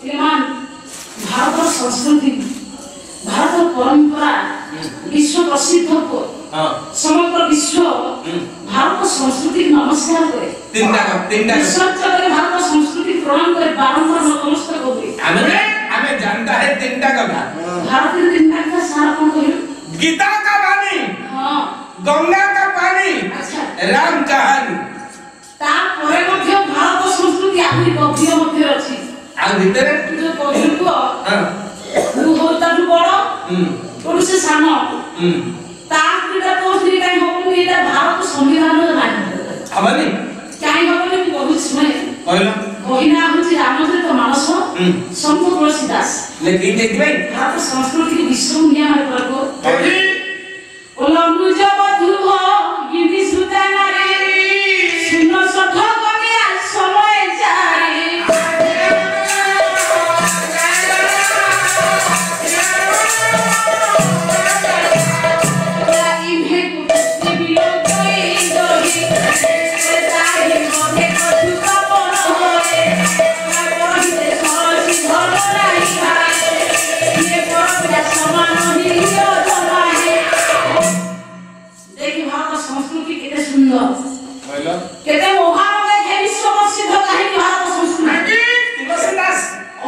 भारत संस्कृति भारत परंपरा विश्व प्रसिद्ध को समग्र विश्व भारत संस्कृति नमस्कार करे तीन भारत संस्कृति प्रणाम करे बारंबार नमस्कार करे हमें जानता है तीनटा कथा भारत के तीनटा का सार कौन कहलो गीता का वाणी हां गंगा का पानी अच्छा राम कहानी ता परे मध्य भारत संस्कृति आदि गभीर मध्य अछि आ भीतर जो कहलो हां तू होता तू बड़ पुरुष सानो ता क्रीडा तो श्री काई होबनी एटा भारत संविधान नाही हबनी काई होबनी बहुत सुने कहलो बहिना होची रामचरित मानस संत तुलसीदास लेकिन देखि भाई भारत संस्कृति विश्व निया है प्रभु ओलमु जब धुव गिनी सुता नारे सुनो सठ कने समय जारे केते महान देखे विश्व प्रसिद्ध काहे भारत संस्कृति तुलसीदास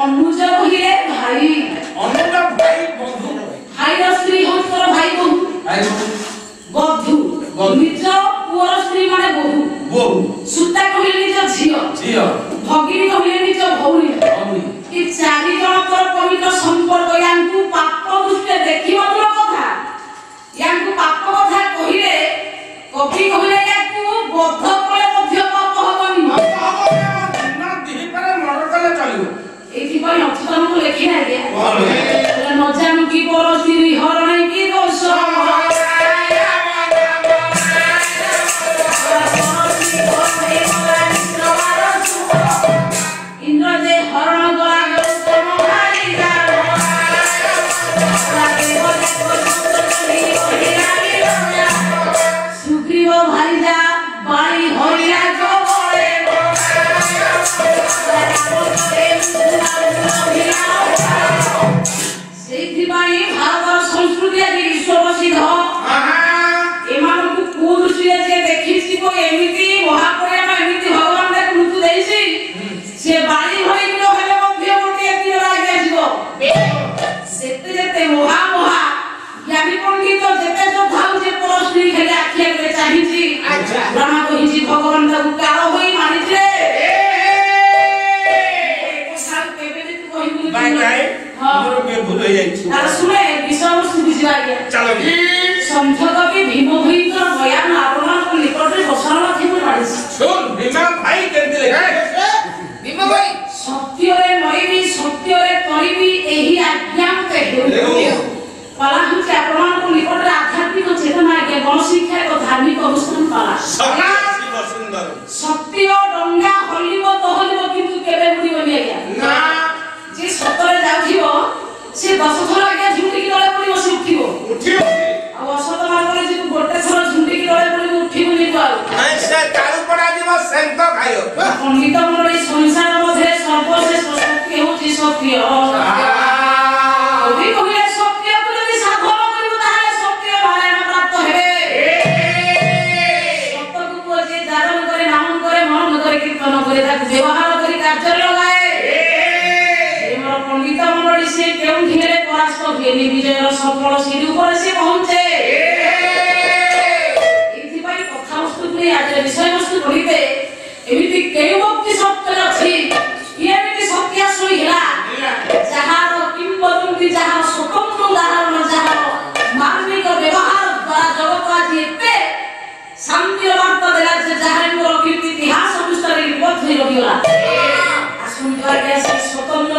अनुज कहिले भाई अनुज भाई बंधु भाई स्त्री होतर भाई बंधु निज पुअर स्त्री माने बहु सुता कहिले निज झियो भगिनी कहिले निज भौणी ई चारि जनकर पवित्र संपर्क याଙ୍କୁ पाप दृष्टि देखिबा दूर कथा याଙ୍କୁ पाप कथा कहिले कवि कहिले याଙ୍କୁ बद्ध कले मध्य पाप हबनी ना दिहि पर मर्डर कले चलियो एथि पई अक्षरम को लेखि ना गया न जानू की परस्ती हरण की दोष इंद्र जे हरण गला महारी सुग्रीव भाई जा बाई हरिया जो बोले सेथि भाई भारत संस्कृति आदि विश्व प्रसिद्ध एमानकु को दृष्टि जे देखिछि को एमिति महापुराण एमिति भगवान दे मृत्यु देइछि से बाली भई बिलो हेले मध्य कोटि एति लागि आजिबो सेते जेते महा ज्ञानी पंडित जेते जो भाउ जे परस्त्री खेले आखिया करे चाहिछि ब्रह्मा कहिछि भगवान ताकु काल होई मानिछे कोसा केबे जे तू कहिबु बाय बाय मोर के भूल हो जाइछि आ सुने विषय वस्तु बुझिबा गया चलो संत कवि भीम भईकर बयान आपन को निकट रे बसन लाथि पर पाडिछि सुन भीमा भाई केते लेखा भीमा भाई सत्य रे मरिबी सत्य रे करिबी एही आज्ञा कहियो पाला हुचे आपन को निकट रे आध्यात्मिक चेतना के गण शिक्षा को धार्मिक अनुष्ठान पाला सुंदर सत्य डंगा हलिबो तहलिबो किंतु केबे बुडिबो आज्ञा ना जे सतरे जाउथिबो से 10 थर आज्ञा झुंडी की तळे पडिबो से उठिबो आ असत मार्गरे जे गोटे थर झुंडी की तळे पडिबो उठिबो नि पाउ नहीं से काळू पडा दिबो सेंत खायो पंडित मंडळी संसार मध्ये सर्वश्रेष्ठ सत्य होची सत्य कवि कहिले सत्य को যদি সাধন করিব তাহলে সত্য নারায়ণ প্রাপ্ত হবে সত্যକୁ যে ধারণ করে নাম করে মনন করে কীর্তন করে তাকে ব্যবহার করে কার্যে লগায় এমন পণ্ডিত মণ্ডলী সে কেউ ধীরে পরাস্ত হয়ে বিজয়ের সফল সিঁড়ি উপরে সে পৌঁছে এইথিপাই কথা বস্তু নিয়ে আজ বিষয় বস্তু পড়িতে এমিতি কেউ ভক্তি সত্য আছে এমিতি সত্য আসই হেলা যাহার কিংবদন্তি যাহার স্বতন্ত্র উদাহরণ যাহার মানবিক ব্যবহার দ্বারা জগৎ আজ এতে শান্তির বার্তা দেলা যে যাহার কীর্তি ইতিহাস অনুসারে বিপদ হয়ে রহিলা আসুন আগে সেই স্বতন্ত্র